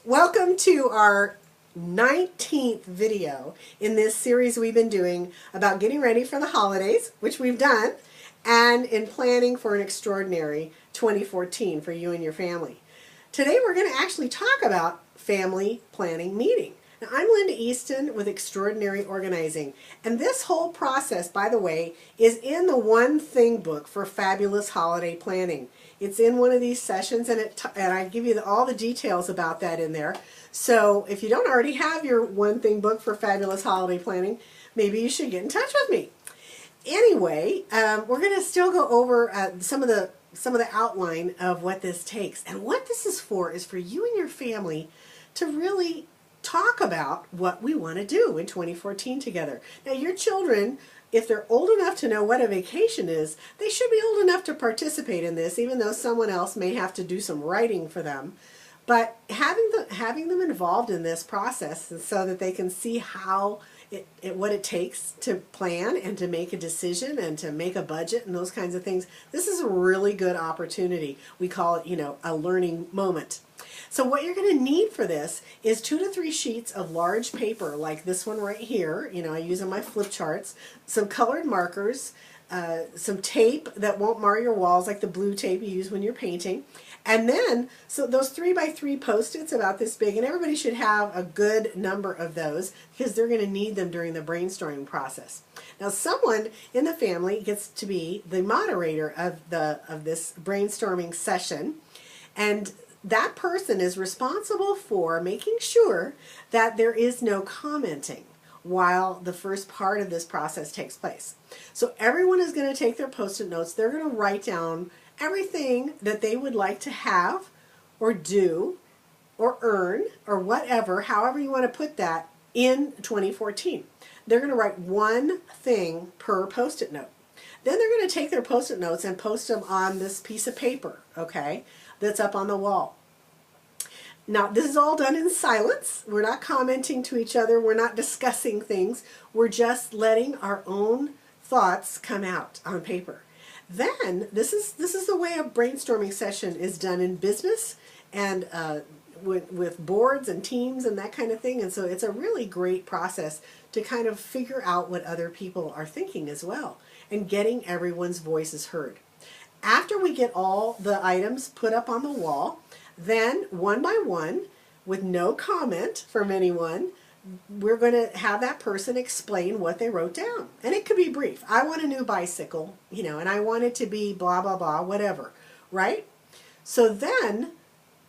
Welcome to our 19th video in this series we've been doing about getting ready for the holidays, which we've done, and in planning for an extraordinary 2014 for you and your family. Today we're going to actually talk about family planning meeting. Now, I'm Linda Easton with Extraordinary Organizing, and this whole process, by the way, is in the One Thing book for fabulous holiday planning. It's in one of these sessions, and I give you all the details about that in there. So if you don't already have your One Thing book for fabulous holiday planning, maybe you should get in touch with me. Anyway, we're going to still go over some of the outline of what this takes. And what this is for you and your family to really talk about what we want to do in 2014 together. Now, your children, if they're old enough to know what a vacation is, they should be old enough to participate in this, even though someone else may have to do some writing for them. But having them involved in this process so that they can see how what it takes to plan and to make a decision and to make a budget and those kinds of things, this is a really good opportunity. We call it, a learning moment. So what you're going to need for this is 2 to 3 sheets of large paper like this one right here. I use on my flip charts, some colored markers, some tape that won't mar your walls like the blue tape you use when you're painting. And then, so those 3 by 3 Post-its about this big, and everybody should have a good number of those because they're going to need them during the brainstorming process. Now, someone in the family gets to be the moderator of this brainstorming session, and that person is responsible for making sure that there is no commenting while the first part of this process takes place. So everyone is going to take their Post-it notes. They're going to write down everything that they would like to have or do or earn or whatever, however you want to put that, in 2014. They're going to write one thing per Post-it note. Then they're going to take their Post-it notes and post them on this piece of paper, okay, that's up on the wall. Now, this is all done in silence. We're not commenting to each other. We're not discussing things. We're just letting our own thoughts come out on paper. Then, this is the way a brainstorming session is done in business and with boards and teams and that kind of thing. And so it's a really great process to kind of figure out what other people are thinking as well and getting everyone's voices heard. After we get all the items put up on the wall, then one by one, with no comment from anyone, we're going to have that person explain what they wrote down. And it could be brief. I want a new bicycle, and I want it to be blah, blah, blah, whatever, right? So then,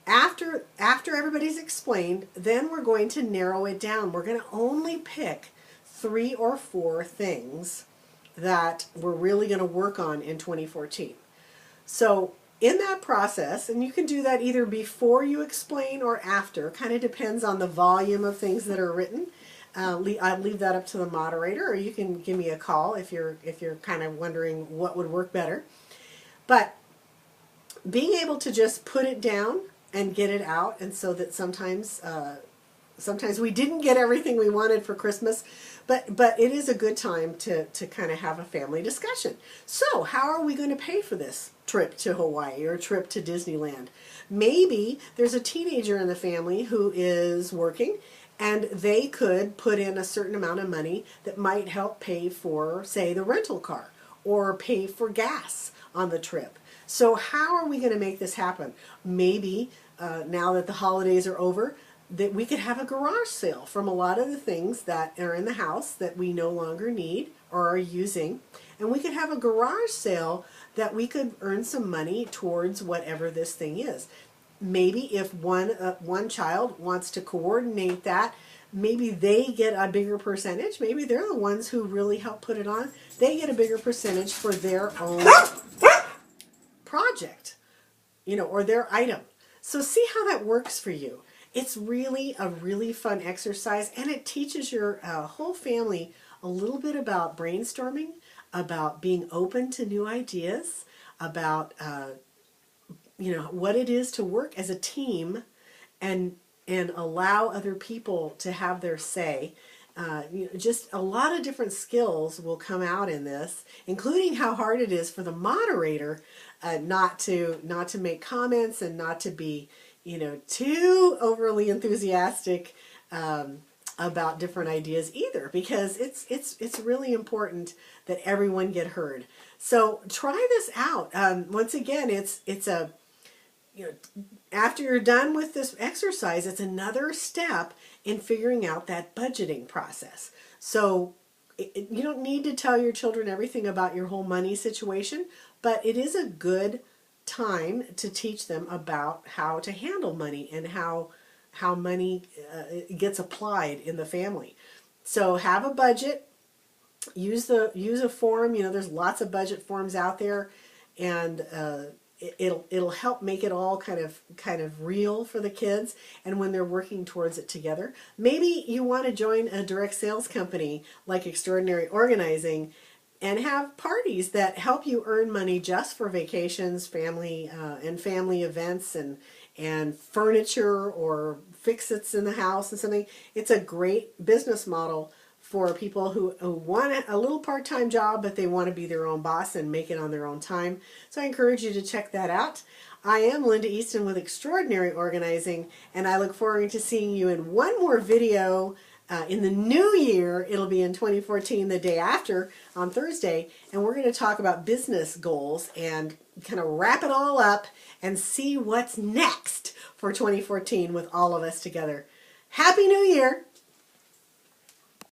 after everybody's explained, then we're going to narrow it down. We're going to only pick 3 or 4 things that we're really going to work on in 2014. So in that process, and you can do that either before you explain or after, kind of depends on the volume of things that are written. I'll leave that up to the moderator, or you can give me a call if you're kind of wondering what would work better. But being able to just put it down and get it out, and so that sometimes we didn't get everything we wanted for Christmas, but it is a good time to kind of have a family discussion. So how are we going to pay for this trip to Hawaii or a trip to Disneyland? Maybe there's a teenager in the family who is working and they could put in a certain amount of money that might help pay for, say, the rental car or pay for gas on the trip. So how are we going to make this happen? Maybe now that the holidays are over, that we could have a garage sale from a lot of the things that are in the house that we no longer need or are using. And we could have a garage sale that we could earn some money towards whatever this thing is. Maybe if one child wants to coordinate that, maybe they get a bigger percentage. Maybe they're the ones who really help put it on. They get a bigger percentage for their own project, or their item. So see how that works for you. It's really a really fun exercise, and it teaches your whole family a little bit about brainstorming, about being open to new ideas, about what it is to work as a team and allow other people to have their say. Just a lot of different skills will come out in this, including how hard it is for the moderator not to make comments and not to be too overly enthusiastic about different ideas either, because it's really important that everyone get heard. So try this out. Once again, it's a after you're done with this exercise, it's another step in figuring out that budgeting process. So you don't need to tell your children everything about your whole money situation, but it is a good time to teach them about how to handle money and how money gets applied in the family. So have a budget. Use a form. There's lots of budget forms out there, and it'll help make it all kind of real for the kids, and when they're working towards it together. Maybe you want to join a direct sales company like Extraordinary Organizing and have parties that help you earn money just for vacations, family events, and furniture or fix-its in the house and something. It's a great business model for people who want a little part-time job, but they want to be their own boss and make it on their own time. So I encourage you to check that out. I am Linda Easton with Extraordinary Organizing, and I look forward to seeing you in one more video in the new year. It'll be in 2014, the day after, on Thursday, and we're going to talk about business goals and kind of wrap it all up and see what's next for 2014 with all of us together. Happy New Year!